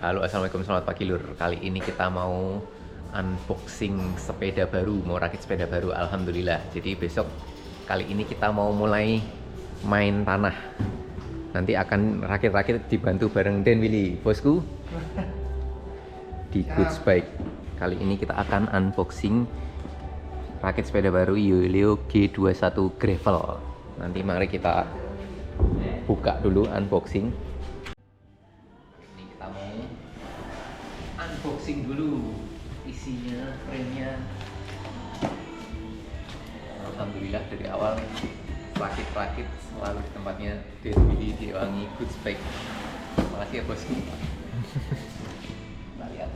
Halo, assalamualaikum, selamat pagi lur. Kali ini kita mau unboxing sepeda baru, mau rakit sepeda baru, alhamdulillah. Jadi besok kali ini kita mau mulai main tanah. Nanti akan rakit-rakit dibantu bareng Den Willy, bosku, di Goods Bike. Kali ini kita akan unboxing rakit sepeda baru Yoleo G21 Gravel. Nanti mari kita buka dulu unboxing. Unboxing dulu isinya, frame-nya. Alhamdulillah dari awal rakit-rakit selalu di tempatnya Den Willy di Wangi Goods Bike. Makasih ya bosku. Kita lihat.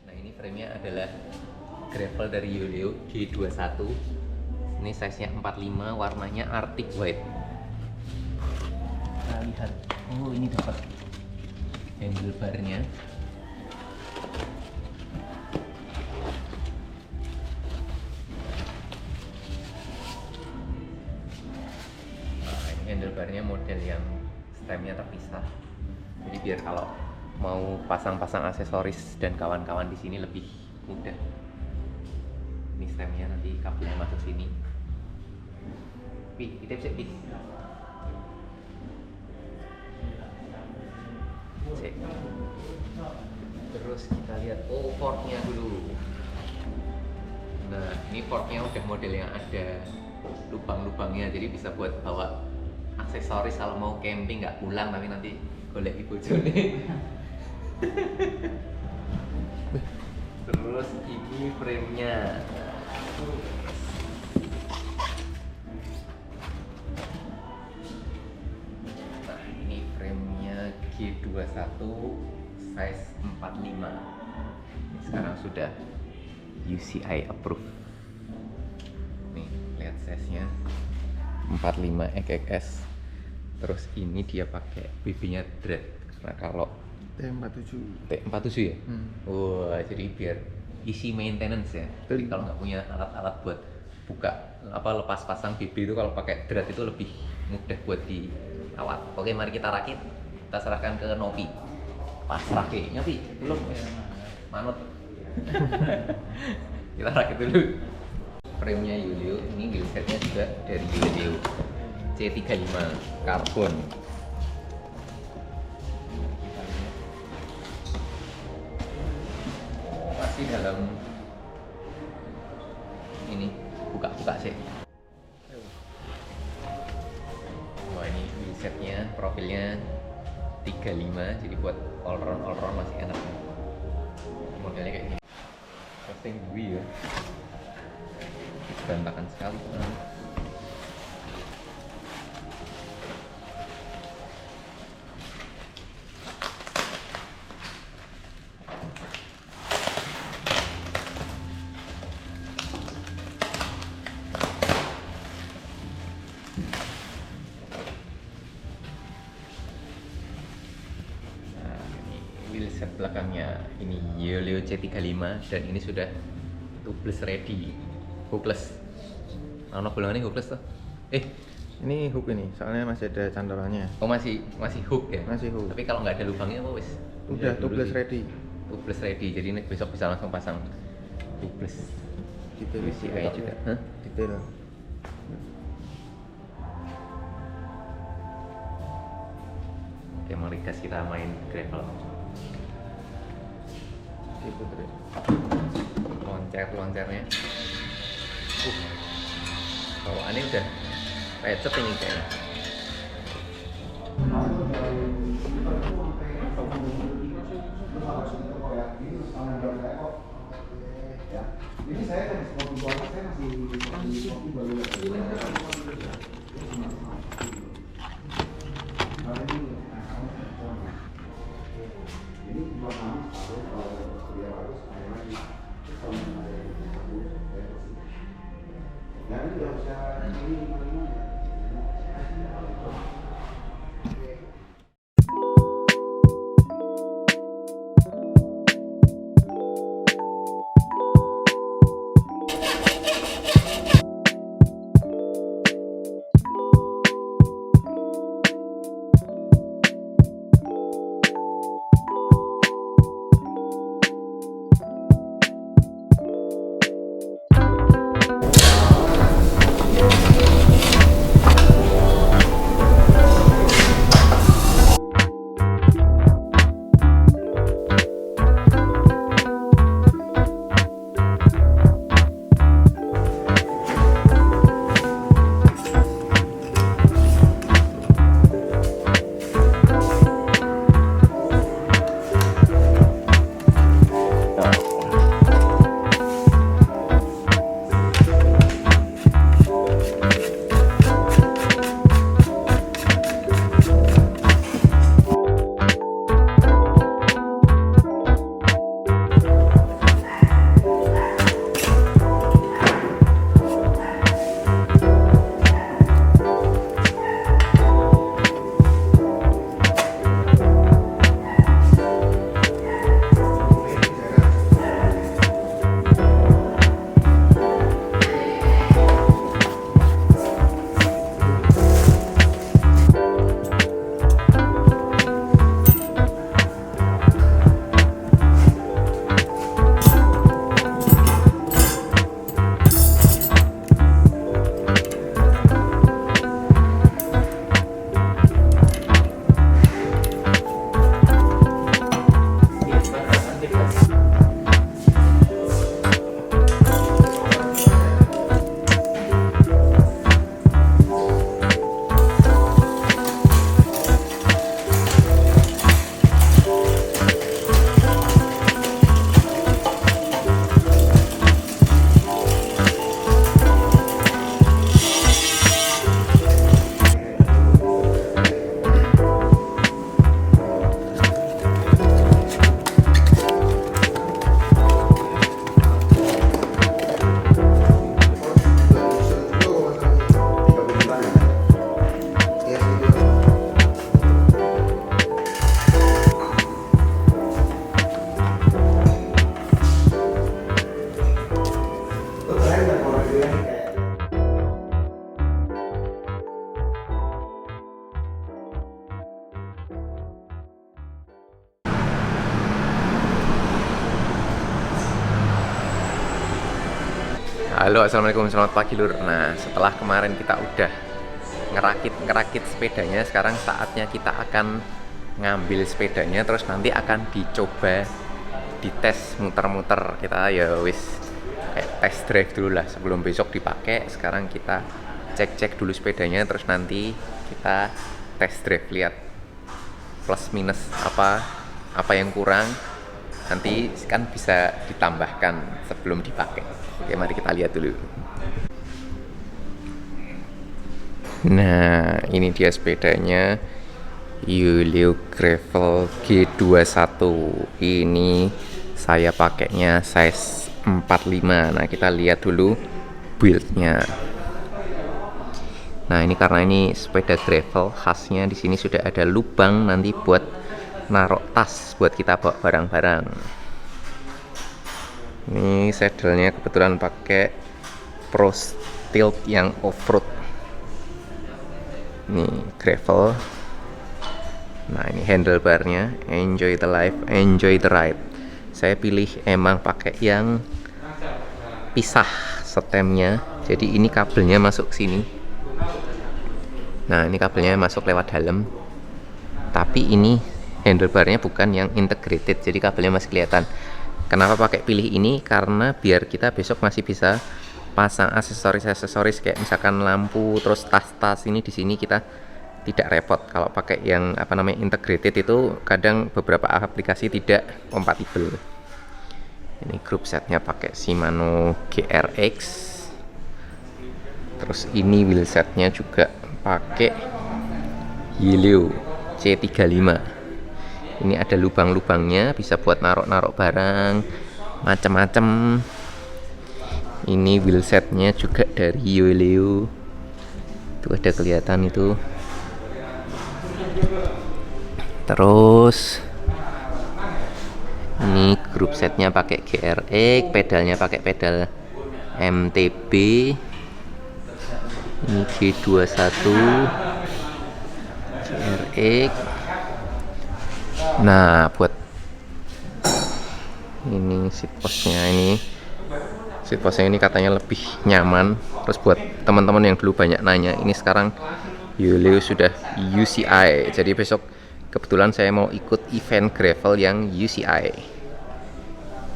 Nah, ini frame-nya adalah gravel dari Yoleo G21. Ini size-nya 45, warnanya Arctic White. Kita lihat. Oh, ini dapat handlebarnya. Nah, ini handlebarnya model yang stemnya terpisah. Jadi biar kalau mau pasang-pasang aksesoris dan kawan-kawan di sini lebih mudah. Ini stemnya, nanti kabelnya masuk sini. Kita bisa cek. Terus kita lihat, oh, forknya dulu. Nah, ini forknya udah model yang ada lubang-lubangnya, jadi bisa buat bawa aksesoris kalau mau camping, nggak pulang tapi nanti golek ibu bojone. Terus ini frame-nya. Nah, ini frame-nya G21 size 45. Ini sekarang sudah UCI approve. Nih, lihat size-nya 45 XXS. Terus ini dia pakai BB-nya Dread. Karena kalau T47 ya? Wah, jadi biar easy maintenance ya. Jadi kalau nggak punya alat-alat buat buka lepas pasang BB itu, kalau pakai Dread itu lebih mudah buat dirawat. Oke, mari kita rakit. Kita serahkan ke Novi. Pasrah ke Novi, belum ya, manut. Kita rakit dulu. Frame-nya Yoleo, ini wheelsetnya juga dari Yoleo C35 karbon. Masih dalam ini, buka-buka sih. Wah, ini wheelsetnya, profilnya 35, jadi buat all round masih enak. Modelnya kayak gini. Casting wheel berantakan sekali. Wheelset belakangnya ini Yoleo C35 dan ini sudah tubeless ready. Hookless. Mana bolongannya hookless tuh? Ini hook ini, soalnya masih ada cantolannya. Oh, masih hook ya? Masih hook. Tapi kalau nggak ada lubangnya apa wis? Udah tubeless ready. Tubeless ready. Jadi ini besok bisa langsung pasang tubeless. Detail UCI juga. Hah? Detail. Oke, mari guys, kita main gravel. Loncat-loncatnya. Bawaannya udah lecet ini kayaknya. Ini saya dari kopi buatan, saya masih kopi baru. Ini dua nama kalau dia harus main lagi. Nah, ini nggak bisa ini. Halo, assalamualaikum, selamat pagi lur. Nah, setelah kemarin kita udah ngerakit sepedanya, sekarang saatnya kita akan ngambil sepedanya, terus nanti akan dicoba dites muter-muter. Kita ya wis kayak test drive dulu lah sebelum besok dipakai. Sekarang kita cek dulu sepedanya, terus nanti kita test drive, lihat plus minus apa yang kurang. Nanti kan bisa ditambahkan sebelum dipakai. Oke, mari kita lihat dulu. Nah, ini dia sepedanya, Yulio Gravel G21. Ini saya pakainya size 45. Nah, kita lihat dulu build-nya. Nah, ini karena ini sepeda gravel, khasnya di sini sudah ada lubang nanti buat naruh tas buat kita bawa barang-barang. Ini saddle-nya kebetulan pakai Pro Tilt yang off-road. Ini gravel. Nah, ini handlebarnya, enjoy the life, enjoy the ride. Saya pilih emang pakai yang pisah stemnya. Jadi ini kabelnya masuk sini. Nah, ini kabelnya masuk lewat dalam. Tapi ini handlebarnya bukan yang integrated, jadi kabelnya masih kelihatan. Kenapa pakai pilih ini? Karena biar kita besok masih bisa pasang aksesoris kayak misalkan lampu, terus tas-tas ini di sini kita tidak repot. Kalau pakai yang integrated itu kadang beberapa aplikasi tidak kompatibel. Ini grup setnya pakai Shimano GRX. Terus ini wheel setnya juga pakai Yulio C35. Ini ada lubang-lubangnya, bisa buat narok-narok barang macam-macam. Ini wheel setnya juga dari Yulio. Itu ada kelihatan itu. Terus ini grup setnya pakai GRX, pedalnya pakai pedal MTB. Ini G21 GRX. Nah, buat ini seat postnya ini katanya lebih nyaman. Terus buat teman-teman yang dulu banyak nanya, ini sekarang Yulio sudah UCI. Jadi besok kebetulan saya mau ikut event gravel yang UCI.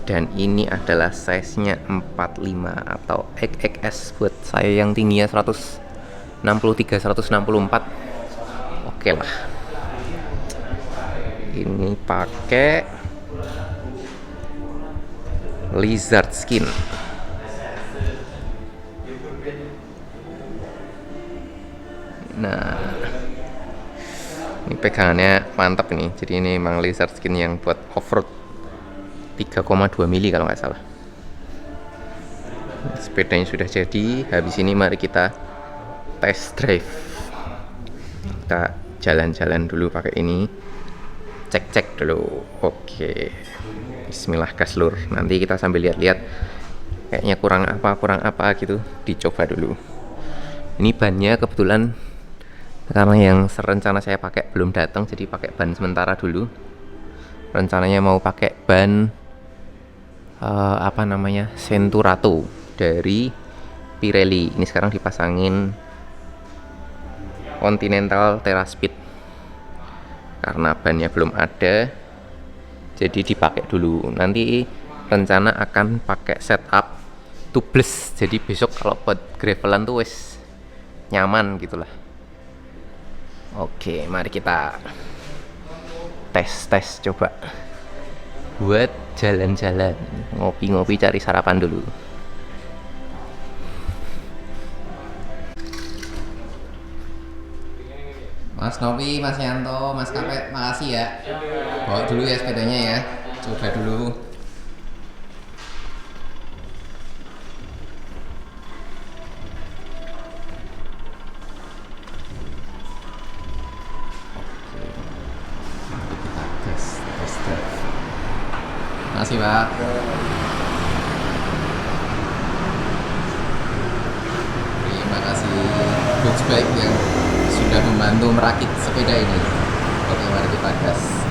Dan ini adalah size-nya 45 atau XXS buat saya yang tingginya 163 164. Oke lah. Ini pakai lizard skin. Nah, ini pegangannya mantap ini. Jadi ini memang lizard skin yang buat off-road 3,2 mili kalau nggak salah. Sepedanya sudah jadi. Habis ini mari kita test drive. Kita jalan-jalan dulu pakai ini. Cek dulu. Oke. Bismillah gas lur. Nanti kita sambil lihat-lihat kayaknya kurang apa gitu, dicoba dulu. Ini bannya kebetulan karena yang rencana saya pakai belum datang, jadi pakai ban sementara dulu. Rencananya mau pakai ban Centurato dari Pirelli. Ini sekarang dipasangin Continental Terraspeed. Karena bannya belum ada, jadi dipakai dulu. Nanti rencana akan pakai setup tubeless, jadi besok kalau buat gravelan tuh wes nyaman gitulah. Oke, mari kita tes coba buat jalan-jalan, ngopi-ngopi, cari sarapan dulu. Mas Novi, Mas Yanto, Mas Kapet, makasih ya. Bawa dulu ya sepedanya ya. Coba dulu. Oke, kita tes. Makasih Pak. Terima kasih Boxbike yang sudah membantu merakit sepeda ini. Oke, mari kita gas.